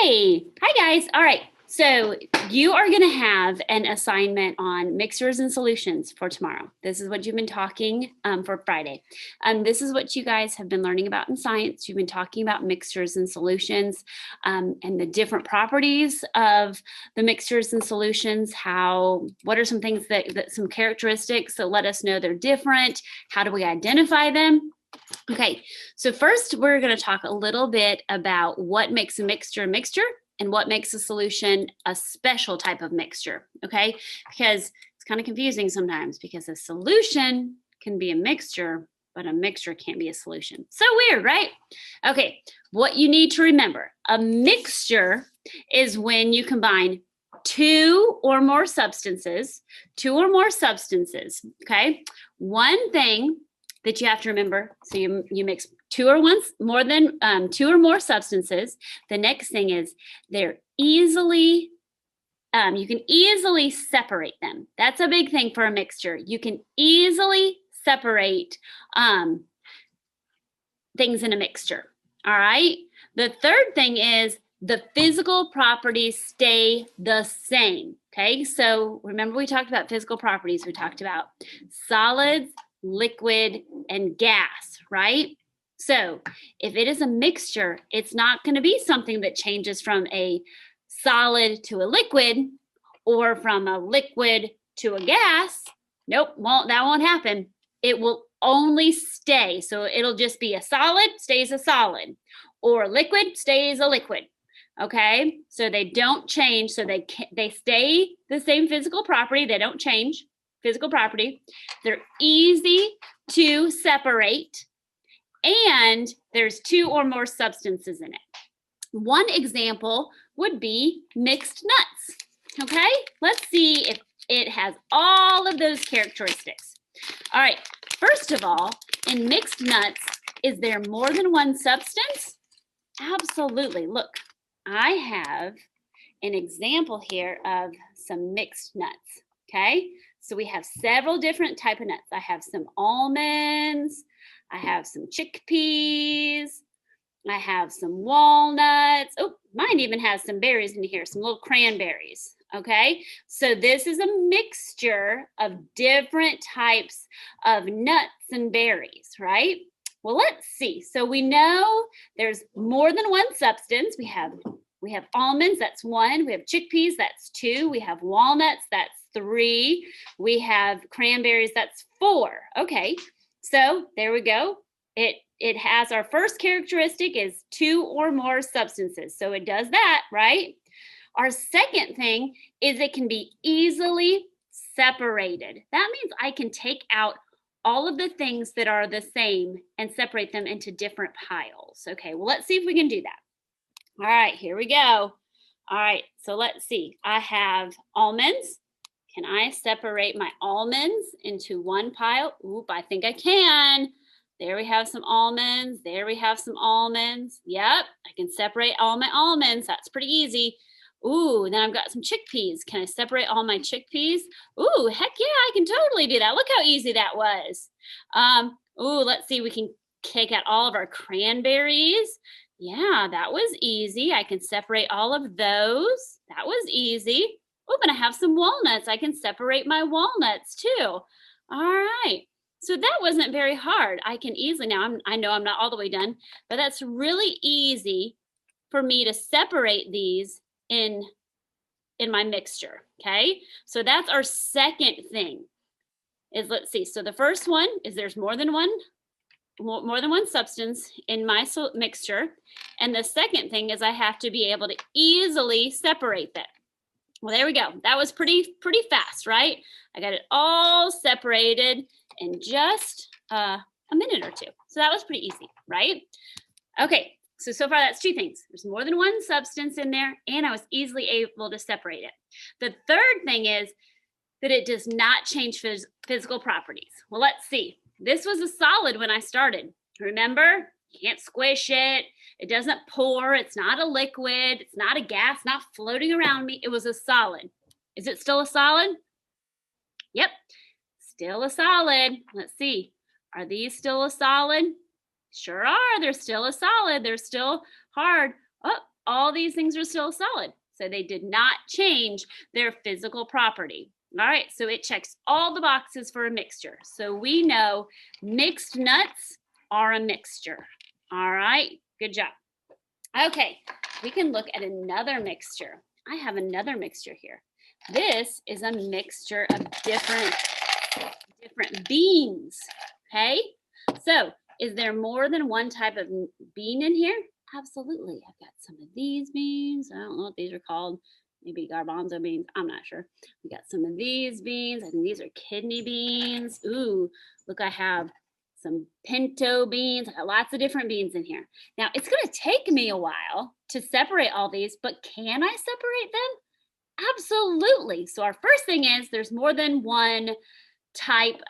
Hey, hi guys. All right. So you are going to have an assignment on mixtures and solutions for tomorrow. This is what you've been talking for Friday. This is what you guys have been learning about in science. You've been talking about mixtures and solutions and the different properties of the mixtures and solutions. What are some things that some characteristics that let us know they're different? How do we identify them? Okay, so first we're going to talk a little bit about what makes a mixture and what makes a solution a special type of mixture, okay? Because it's kind of confusing sometimes because a solution can be a mixture, but a mixture can't be a solution. So weird, right? Okay, what you need to remember, a mixture is when you combine two or more substances, okay? One thing that you have to remember. So you mix two or more substances. The next thing is they're easily, you can easily separate them. That's a big thing for a mixture. You can easily separate things in a mixture. All right. The third thing is the physical properties stay the same. Okay. So remember we talked about physical properties. We talked about solids, liquid, and gas, right? So if it is a mixture, it's not going to be something that changes from a solid to a liquid or from a liquid to a gas. Nope, that won't happen. It will only stay. So it'll just be a solid stays a solid or liquid stays a liquid. Okay, so they don't change. So they stay the same physical property. They don't change physical property. They're easy to separate, and there's two or more substances in it. One example would be mixed nuts. Okay, let's see if it has all of those characteristics. All right, first of all, in mixed nuts, is there more than one substance? Absolutely. Look, I have an example here of some mixed nuts. Okay, so we have several different type of nuts. I have some almonds, I have some chickpeas, I have some walnuts. Oh, mine even has some berries in here, some little cranberries. Okay, so this is a mixture of different types of nuts and berries, right? Well, let's see. So we know there's more than one substance. We have almonds, that's one. We have chickpeas, that's two. We have walnuts, that's three. We have cranberries, that's four. Okay, so there we go. It has our first characteristic is two or more substances. So it does that, right? Our second thing is it can be easily separated. That means I can take out all of the things that are the same and separate them into different piles. Okay, well, let's see if we can do that. All right, here we go. All right, so let's see. I have almonds. Can I separate my almonds into one pile? Oop, I think I can. There we have some almonds. There we have some almonds. Yep, I can separate all my almonds. That's pretty easy. Ooh, then I've got some chickpeas. Can I separate all my chickpeas? Ooh, heck yeah, I can totally do that. Look how easy that was. Ooh, let's see. We can take out all of our cranberries. Yeah, that was easy. I can separate all of those. That was easy. Oh, and I have some walnuts. I can separate my walnuts too. All right. So that wasn't very hard. I can easily, now I know I'm not all the way done, but that's really easy for me to separate these in my mixture, okay? So that's our second thing is, let's see. So the first one is there's more than one substance in my mixture. And the second thing is I have to be able to easily separate them. Well, there we go. That was pretty fast, right? I got it all separated in just a minute or two. So that was pretty easy, right? Okay, so far that's two things. There's more than one substance in there, and I was easily able to separate it. The third thing is that it does not change physical properties. Well, let's see. This was a solid when I started. Remember, you can't squish it. It doesn't pour. It's not a liquid. It's not a gas, not floating around me. It was a solid. Is it still a solid? Yep, still a solid. Let's see. Are these still a solid? Sure are. They're still a solid. They're still hard. all these things are still solid. So they did not change their physical property. All right, so it checks all the boxes for a mixture. So we know mixed nuts are a mixture. All right, good job. Okay, we can look at another mixture. I have another mixture here. This is a mixture of different beans, okay? So is there more than one type of bean in here? Absolutely. I've got some of these beans. I don't know what these are called. Maybe garbanzo beans. I'm not sure. We got some of these beans. I think these are kidney beans. Ooh, look, I have some pinto beans. I got lots of different beans in here. Now, it's going to take me a while to separate all these, but can I separate them? Absolutely. So our first thing is there's more than one type,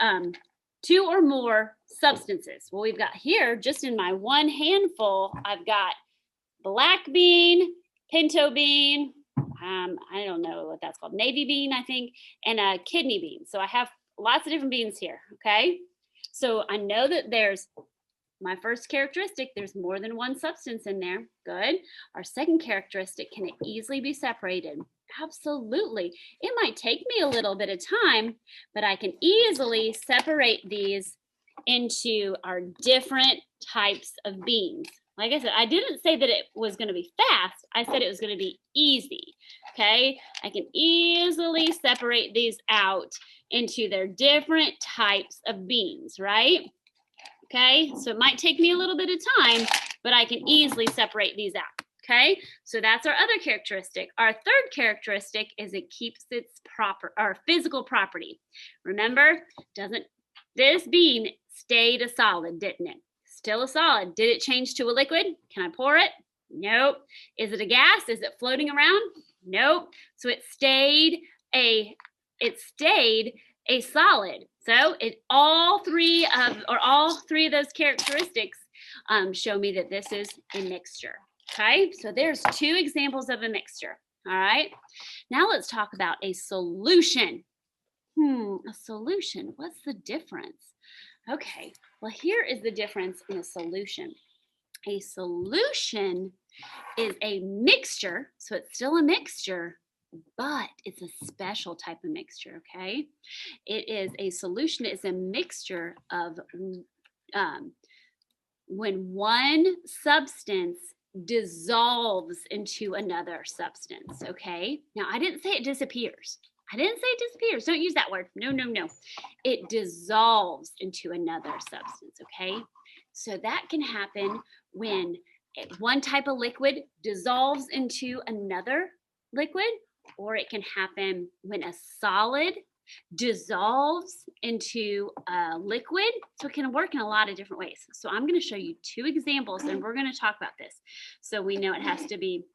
2 or more substances. Well, we've got here, just in my one handful, I've got black bean, pinto bean, I don't know what that's called, navy bean, I think, and a kidney bean. So I have lots of different beans here, okay? So I know that there's my first characteristic, there's more than one substance in there. Good. Our second characteristic, can it easily be separated? Absolutely. It might take me a little bit of time, but I can easily separate these into our different types of beans. Like I said, I didn't say that it was going to be fast. I said it was going to be easy. Okay. I can easily separate these out into their different types of beans, right? Okay. So it might take me a little bit of time, but I can easily separate these out. Okay, so that's our other characteristic. Our third characteristic is it keeps its physical property. Remember, this bean stayed a solid, didn't it? Still a solid. Did it change to a liquid? Can I pour it? Nope. Is it a gas? Is it floating around? Nope. So it stayed a solid. So all three of those characteristics show me that this is a mixture. Okay, so there's 2 examples of a mixture. All right, now let's talk about a solution. A solution, what's the difference? Okay, well, here is the difference in a solution. A solution is a mixture, so it's still a mixture, but it's a special type of mixture, okay? A solution is a mixture of when one substance dissolves into another substance, okay? Now, I didn't say it disappears. Don't use that word. No. It dissolves into another substance, okay? So that can happen when one type of liquid dissolves into another liquid, or it can happen when a solid dissolves into a liquid. So it can work in a lot of different ways. So I'm going to show you 2 examples and we're going to talk about this. So we know it has to be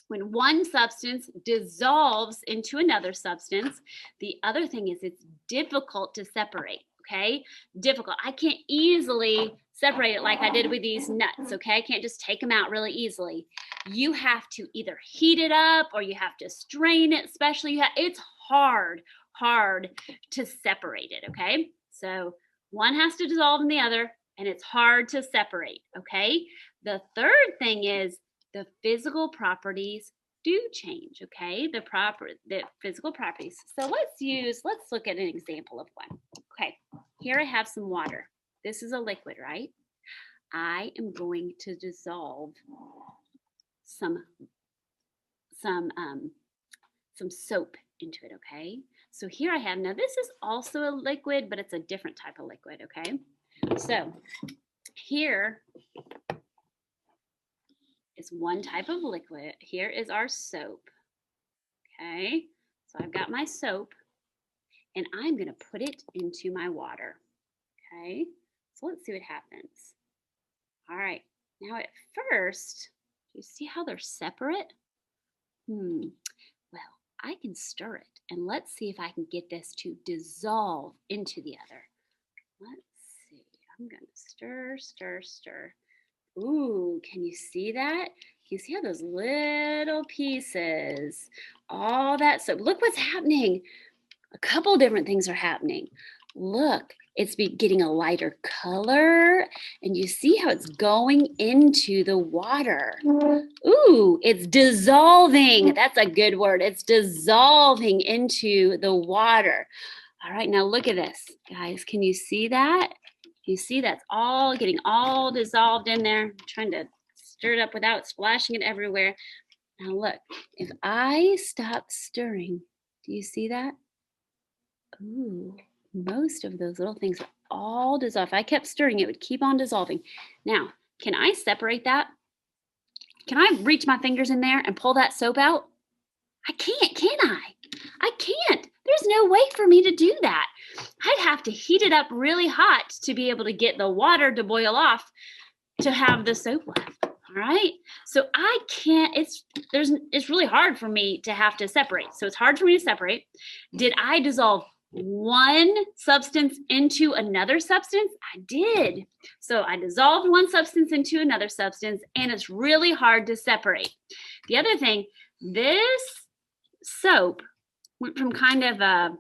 when one substance dissolves into another substance. The other thing is it's difficult to separate, okay? Difficult. I can't easily separate it like I did with these nuts, okay? I can't just take them out really easily. You have to either heat it up or you have to strain it, especially. It's hard to separate it, okay? So one has to dissolve in the other and it's hard to separate, okay? The third thing is the physical properties do change, okay? The physical properties. So let's look at an example of one. Okay, here I have some water. This is a liquid, right? I am going to dissolve some soap into it, okay? So here I have, now this is also a liquid, but it's a different type of liquid, okay? So here is one type of liquid. Here is our soap, okay? So I've got my soap and I'm gonna put it into my water, okay? So let's see what happens. All right, now at first, do you see how they're separate? Well, I can stir it and let's see if I can get this to dissolve into the other. Let's see, I'm gonna stir. Ooh, can you see that? Can you see how those little pieces, all that soap, look what's happening. A couple different things are happening. Look, It's getting a lighter color, and you see how it's going into the water. Ooh, it's dissolving. That's a good word. It's dissolving into the water. All right, now look at this, guys. Can you see that? You see that's all getting all dissolved in there. I'm trying to stir it up without splashing it everywhere. Now look, if I stop stirring, do you see that? Ooh, most of those little things are all dissolved. If I kept stirring, it would keep on dissolving. Now, can I separate that? Can I reach my fingers in there and pull that soap out? I can't, can I? I can't. There's no way for me to do that. I'd have to heat it up really hot to be able to get the water to boil off to have the soap left. All right. So I can't, it's really hard for me to have to separate. So it's hard for me to separate. Did I dissolve one substance into another substance? I did. So I dissolved one substance into another substance, and it's really hard to separate. The other thing, this soap went from kind of a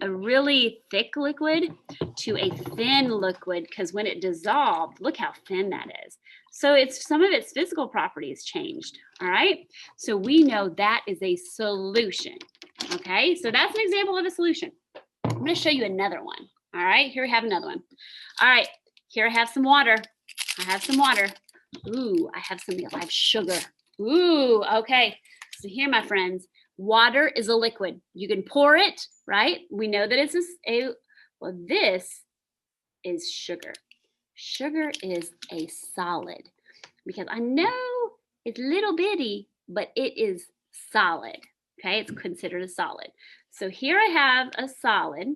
really thick liquid to a thin liquid, because when it dissolved, look how thin that is. So it's some of its physical properties changed. All right. So we know that is a solution. Okay. So that's an example of a solution. I'm going to show you another one. All right. Here we have another one. All right. Here I have some water. I have some water. Ooh, I have some live sugar. Ooh, okay. So here, my friends, water is a liquid. You can pour it, right? We know that it's well, this is sugar. Sugar is a solid, because I know it's little bitty, but it is solid. Okay, it's considered a solid. So here I have a solid,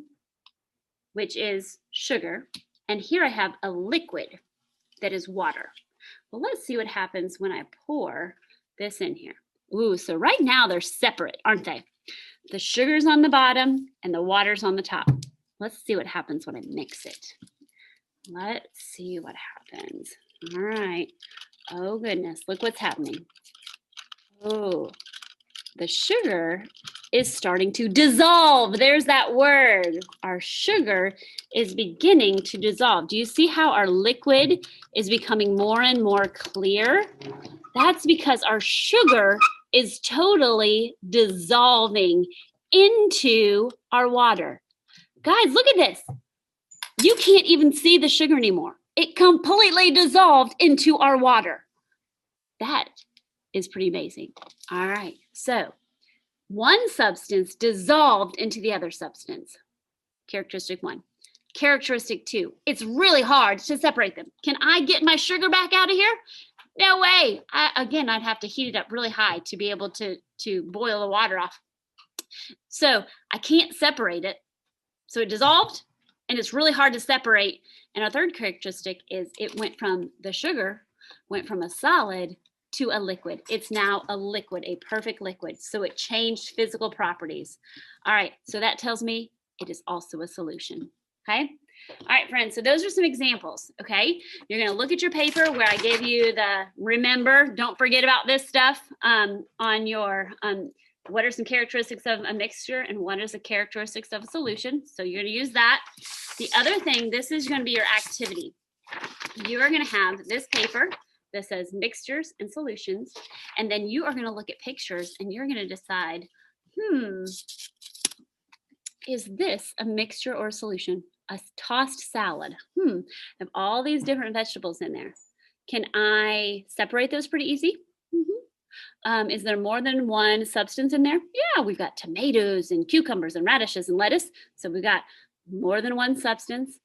which is sugar, and here I have a liquid that is water. Well, let's see what happens when I pour this in here. Ooh, so right now they're separate, aren't they? The sugar's on the bottom and the water's on the top. Let's see what happens when I mix it. Let's see what happens. All right. Oh, goodness. Look what's happening. Oh, the sugar is starting to dissolve. There's that word. Our sugar is beginning to dissolve. Do you see how our liquid is becoming more and more clear? That's because our sugar is totally dissolving into our water. Guys, look at this. You can't even see the sugar anymore. It completely dissolved into our water. That is pretty amazing. All right, so one substance dissolved into the other substance. Characteristic 1. Characteristic 2, it's really hard to separate them. Can I get my sugar back out of here? No way. Again, I'd have to heat it up really high to be able to boil the water off. So I can't separate it. So it dissolved, and it's really hard to separate. And our third characteristic is it went from the sugar, went from a solid to a liquid. It's now a liquid, a perfect liquid. So it changed physical properties. All right, so that tells me it is also a solution. Okay. All right, friends, so those are some examples, okay? You're going to look at your paper where I gave you the remember, don't forget about this stuff on your, what are some characteristics of a mixture and what is the characteristics of a solution? So you're going to use that. The other thing, this is going to be your activity. You are going to have this paper that says mixtures and solutions, and then you are going to look at pictures and you're going to decide, is this a mixture or a solution? A tossed salad. Have all these different vegetables in there. Can I separate those pretty easy? Is there more than one substance in there? Yeah, we've got tomatoes and cucumbers and radishes and lettuce. So we've got more than one substance.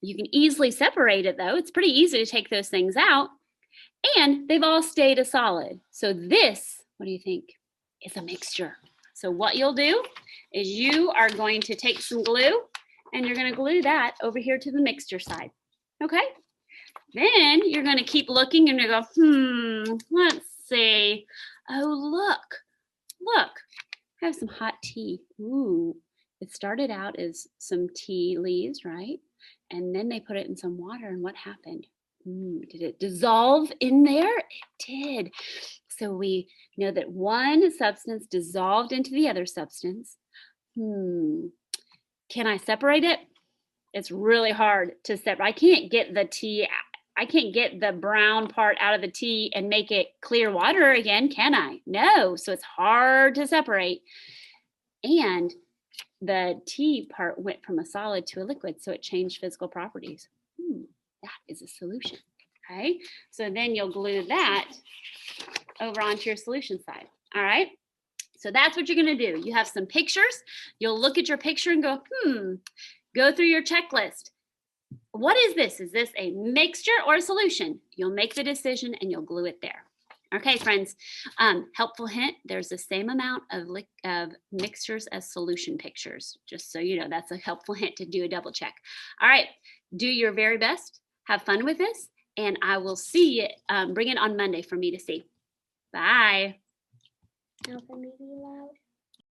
You can easily separate it though. It's pretty easy to take those things out. And they've all stayed a solid. So this, what do you think, is a mixture. So what you'll do is you are going to take some glue and you're going to glue that over here to the mixture side. Okay? Then you're going to keep looking and you go, let's see. Oh, look, I have some hot tea. Ooh, it started out as some tea leaves, right? And then they put it in some water, and what happened? Did it dissolve in there? It did. So we know that one substance dissolved into the other substance. Can I separate it? It's really hard to separate. I can't get the tea. I can't get the brown part out of the tea and make it clear water again, can I? No. So it's hard to separate. And the tea part went from a solid to a liquid, so it changed physical properties. That is a solution. Okay. So then you'll glue that over onto your solution side. All right. So that's what you're going to do. You have some pictures. You'll look at your picture and go, go through your checklist. What is this? Is this a mixture or a solution? You'll make the decision and you'll glue it there. Okay, friends, helpful hint, there's the same amount of mixtures as solution pictures. Just so you know, that's a helpful hint to do a double check. All right, do your very best. Have fun with this. And I will see you, bring it on Monday for me to see. Bye. Now for me to be loud.